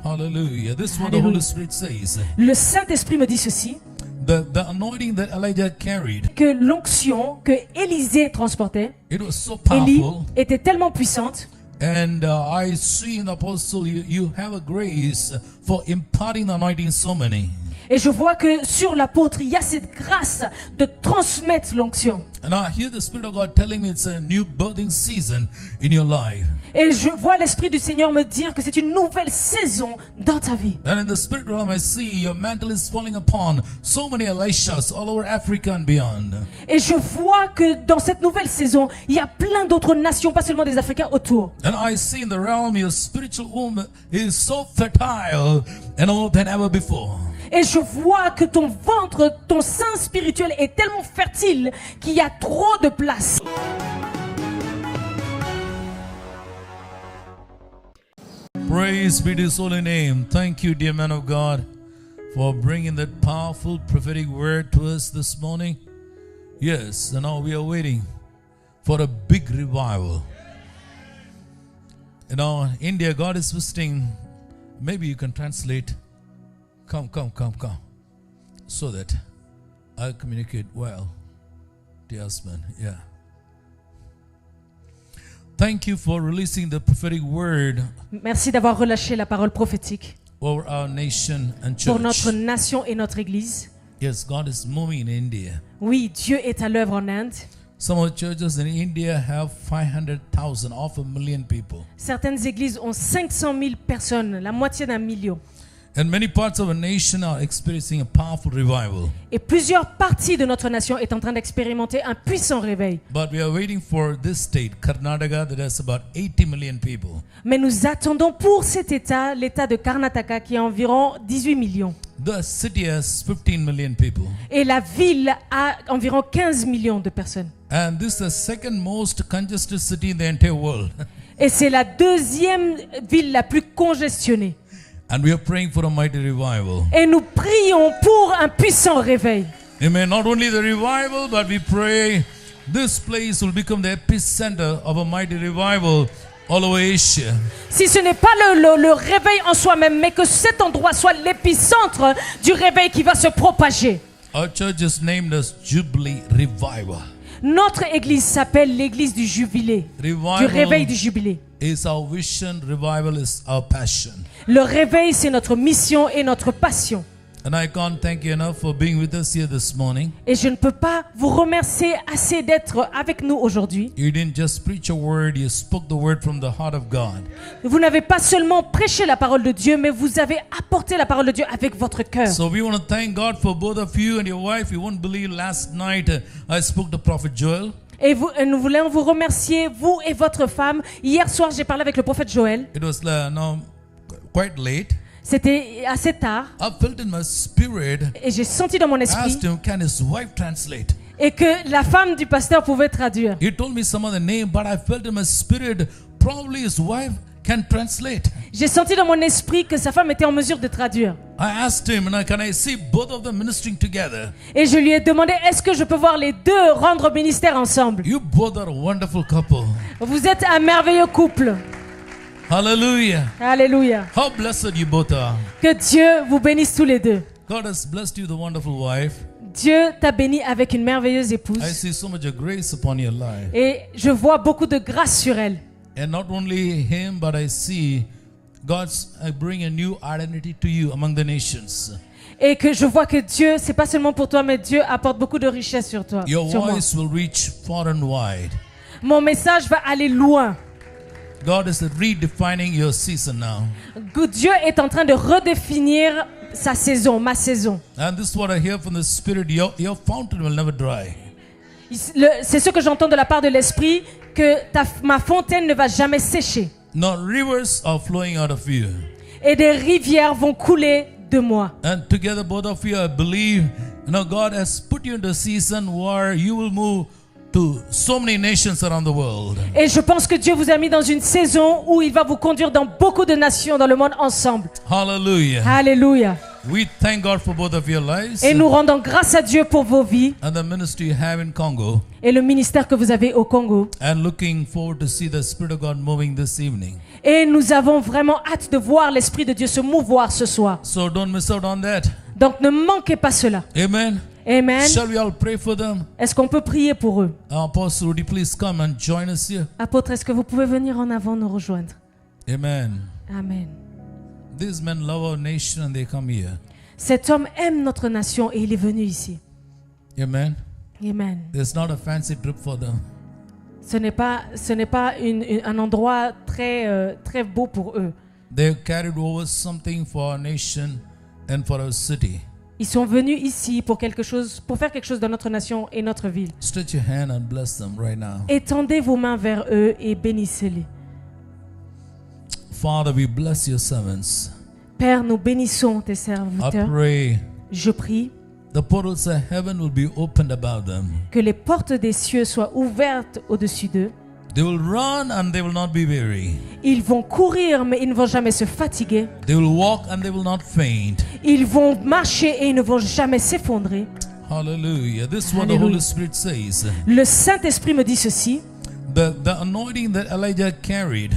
Hallelujah. This is what the Hallelujah. Holy Spirit says. Le Saint-Esprit me dit ceci, The anointing that Elijah carried, que l'onction que Élisée transportait, it was so Élie, powerful. était tellement puissante. And I see in the apostle, you have a grace for imparting the anointing so many. Et je vois que sur l'apôtre, il y a cette grâce de transmettre l'onction. And I hear the Spirit of God telling me it's a new birthing season in your life. Et je vois l'Esprit du Seigneur me dire que c'est une nouvelle saison dans ta vie. And in the spirit realm, I see your mantle is falling upon so many Elishas all over Africa and beyond. Et je vois que dans cette nouvelle saison, il y a plein d'autres nations, pas seulement des Africains, autour. And I see in the realm your spiritual womb is so fertile and all than ever before. Et je vois que ton ventre, ton sein spirituel est tellement fertile qu'il y a trop de place. Praise be to His holy name. Thank you, dear man of God, for bringing that powerful prophetic word to us this morning. Yes, and now we are waiting for a big revival. You know, India, God is visiting. Maybe you can translate. Come, so that I'll communicate well to your husband. Yeah. Thank you for releasing the prophetic word Merci d'avoir relâché la parole prophétique over our nation and pour church. notre nation et notre église. Yes, God is moving in India. Oui, Dieu est à l'œuvre en Inde. Some of the churches in India have 500,000, half a million people. Certaines églises ont 500 000 personnes, la moitié d'un million. And many parts of our nation are experiencing a powerful revival. Et plusieurs parties de notre nation est en train d'expérimenter un puissant réveil. But we are waiting for this state, Karnataka, that has about 80 million people. Mais nous attendons pour cet État, l'État de Karnataka, qui a environ 18 millions. The city has 15 million people. Et la ville a environ 15 millions de personnes. And this is the second most congested city in the entire world. Et c'est la deuxième ville la plus congestionnée. And we are praying for a mighty revival. Et nous prions pour un puissant réveil. Amen. Not only the revival, but we pray this place will become the epicenter of a mighty revival all over Asia. Si ce n'est pas le réveil en soi-même, mais que cet endroit soit l'épicentre du réveil qui va se propager. Our church is named as Jubilee Revival. Notre église s'appelle l'église du jubilé, du réveil du jubilé. Is our vision, revival is our passion. Le réveil, c'est notre mission et notre passion. And I can't thank you enough for being with us here this morning. Et je ne peux pas vous remercier assez d'être avec nous aujourd'hui. You didn't just preach a word, you spoke the word from the heart of God. Vous n'avez pas seulement prêché la parole de Dieu, mais vous avez apporté la parole de Dieu avec votre cœur. So we want to thank God for both of you and your wife. You won't believe last night I spoke to Prophet Joel. Et nous voulons vous remercier, vous et votre femme. Hier soir, j'ai parlé avec le prophète Joël. It was quite late. C'était assez tard. I felt in my spirit, Et j'ai senti dans mon esprit asked him, can his wife translate? et que la femme du pasteur pouvait traduire. He told me some other name, but I felt in my spirit, probably his wife can translate. J'ai senti dans mon esprit que sa femme était en mesure de traduire. I asked him, can I see both of them ministering together? Et je lui ai demandé, est-ce que je peux voir les deux rendre ministère ensemble? You both are a wonderful couple. Vous êtes un merveilleux couple. Hallelujah. Alléluia. How blessed you both are. Que Dieu vous bénisse tous les deux. God has blessed you with a wonderful wife. Dieu t'a béni avec une merveilleuse I épouse. see so much of grace upon your life. Et je vois beaucoup de grâce sur elle. And not only him, but I see God's bring a new identity to you among the nations. Et que je vois que Dieu, c'est pas seulement pour toi, mais Dieu apporte beaucoup de richesse sur toi. Your Sur moi. voice will reach far and wide. Mon message va aller loin. God is redefining your season now. Dieu est en train de redéfinir sa saison, ma saison. And this is what I hear from the Spirit. Your fountain will never dry. C'est ce que j'entends de la part de l'Esprit, que ma fontaine ne va jamais sécher. No, rivers are flowing out of you. Et des rivières vont couler de moi. And together, both of you, I believe, God has put you into a season where you will move to so many nations around the world. Et je pense que Dieu vous a mis dans une saison où il va vous conduire dans beaucoup de nations dans le monde ensemble. Hallelujah. Alléluia. We thank God for both of your lives Et nous rendons grâce à Dieu pour vos vies and the ministry you have in Congo, et le ministère que vous avez au Congo. and looking forward to see the Spirit of God moving this evening. Et nous avons vraiment hâte de voir l'Esprit de Dieu se mouvoir ce soir. So don't miss out on that. Donc ne manquez pas cela. Amen. Amen. Shall we all pray for them? Est-ce qu'on peut prier pour eux? Apostle, would you please come and join us here? Apôtre, est-ce que vous pouvez venir en avant nous rejoindre? Amen. Amen. These men love our nation and they come here. Cet homme aime notre nation et il est venu ici. Amen. Amen. There's not a fancy trip for them. Ce n'est pas un endroit très beau pour eux. They've carried over something for our nation and for our city. Ils sont venus ici pour faire quelque chose dans notre nation et notre ville. Stretch your hand and bless them right now. Étendez vos mains vers eux et bénissez-les. Father, we bless your servants. Père, nous bénissons tes I serviteurs. pray Je prie the portals of heaven will be opened about them. que les portes des cieux soient ouvertes au-dessus d'eux. They will run and they will not be weary. Ils vont courir, mais ils ne vont jamais se fatiguer. They will walk and they will not faint. Ils vont marcher et ils ne vont jamais s'effondrer. Hallelujah. This is what the Hallelujah. Holy Spirit says. Le Saint-Esprit me dit ceci, The anointing that Elijah carried,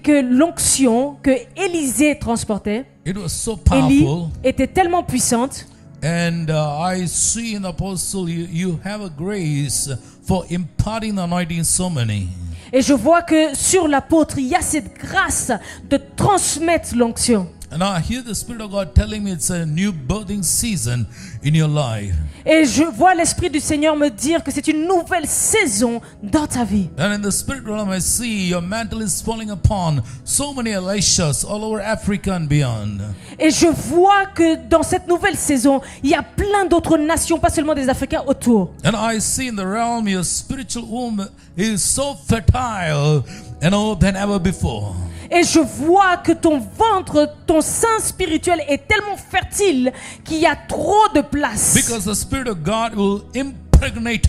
que l'onction que Élisée transportait, it was so Élie, powerful. était tellement puissante. And I see in the apostle you have a grace for imparting the anointing so many. Et je vois que sur l'apôtre, il y a cette grâce de transmettre l'onction. And I hear the Spirit of God telling me it's a new birthing season in your life. Et je vois l'Esprit du Seigneur me dire que c'est une nouvelle saison dans ta vie. And in the spirit realm, I see your mantle is falling upon so many Elishas all over Africa and beyond. Et je vois que dans cette nouvelle saison, il y a plein d'autres nations, pas seulement des Africains autour. And I see in the realm your spiritual womb is so fertile, than ever before. Et je vois que ton ventre, ton sein spirituel est tellement fertile qu'il y a trop de place. Because the Spirit of God will impregnate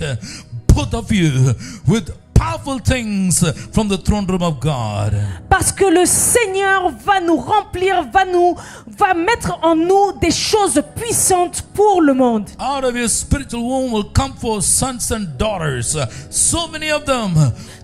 both of you with powerful things from the throne room of God. Parce que le Seigneur va nous remplir, va mettre en nous des choses puissantes pour le monde. Out of your spiritual womb will come forth sons and daughters, so many of them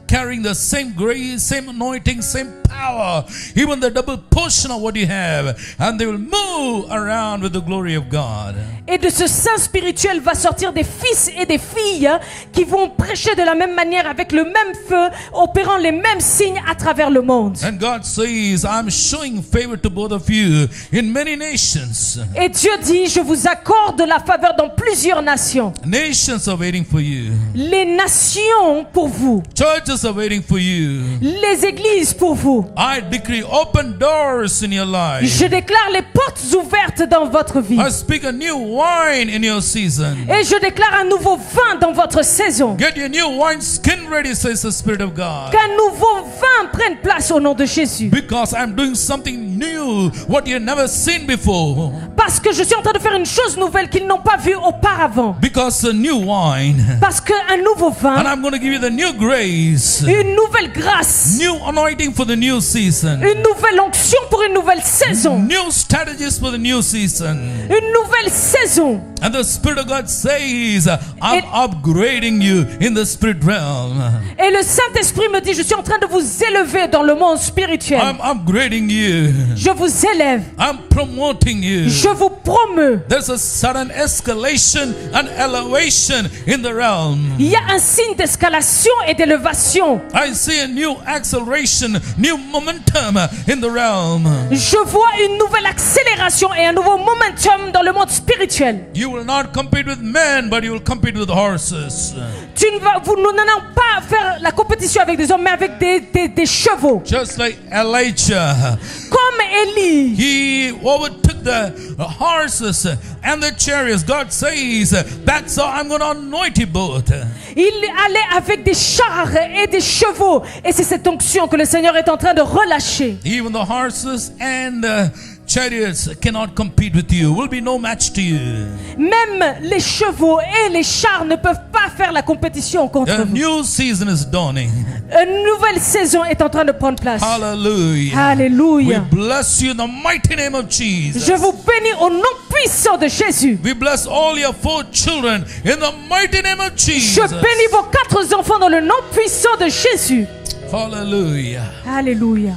carrying the same grace, same anointing, same power, even the double portion of what you have, and they will move around with the glory of God. Et de ce sein spirituel va sortir des fils et des filles qui vont prêcher de la même manière, avec le même feu, opérant les mêmes signes à travers le monde. And God says, I'm showing favor to both of you in many nations. Et Dieu dit, je vous accorde la faveur dans plusieurs nations. Nations are waiting for you. Les nations pour vous. Churches are waiting for you. Les églises pour vous. I decree open doors in your life. Je déclare les portes ouvertes dans votre vie. I speak a new wine in your season. Et je déclare un nouveau vin dans votre saison. Get your new wine skin ready, says the Spirit of God. Qu'un nouveau vin prenne place au nom de Jésus. Because I'm doing something new, what you've never seen before. Parce que je suis en train de faire une chose nouvelle qu'ils n'ont pas vue auparavant. Because a new wine. Parce qu'un nouveau vin, And I'm going to give you the new grace. une nouvelle grâce, New anointing for the new season. une nouvelle onction pour une nouvelle saison. New strategies for the new season. Une nouvelle saison. And the Spirit of God says, I'm upgrading you in the spirit realm. Et le Saint-Esprit me dit, je suis en train de vous élever dans le monde spirituel. I'm upgrading you. Je vous élève. I'm promoting you. Je vous promeux. There's a sudden escalation and elevation in the realm. Il y a un signe d'escalation et d'élévation. I see a new acceleration, new momentum in the realm. Je vois une nouvelle accélération et un nouveau momentum dans le monde spirituel. You will not compete with men, but you will compete with horses. Nous n'allons pas faire la compétition avec des hommes, mais avec des chevaux. Just like Elijah, Comme Élie. he overtook the horses and the chariots. God says, that's how I'm going to anoint you both. Il allait avec des chars et des chevaux. Et c'est cette onction que le Seigneur est en train de relâcher. Even the horses and chariots cannot compete with you, will be no match to you. Même les chevaux et les chars ne peuvent pas faire la compétition contre A vous. new season is dawning. Une nouvelle saison est en train de prendre place. Hallelujah. We Alléluia. bless you in the mighty name of Jesus. Je vous bénis au nom puissant de Jésus. We bless all your 4 children in the mighty name of Je Jesus. bénis vos 4 enfants dans le nom puissant de Jésus. Hallelujah. Alléluia.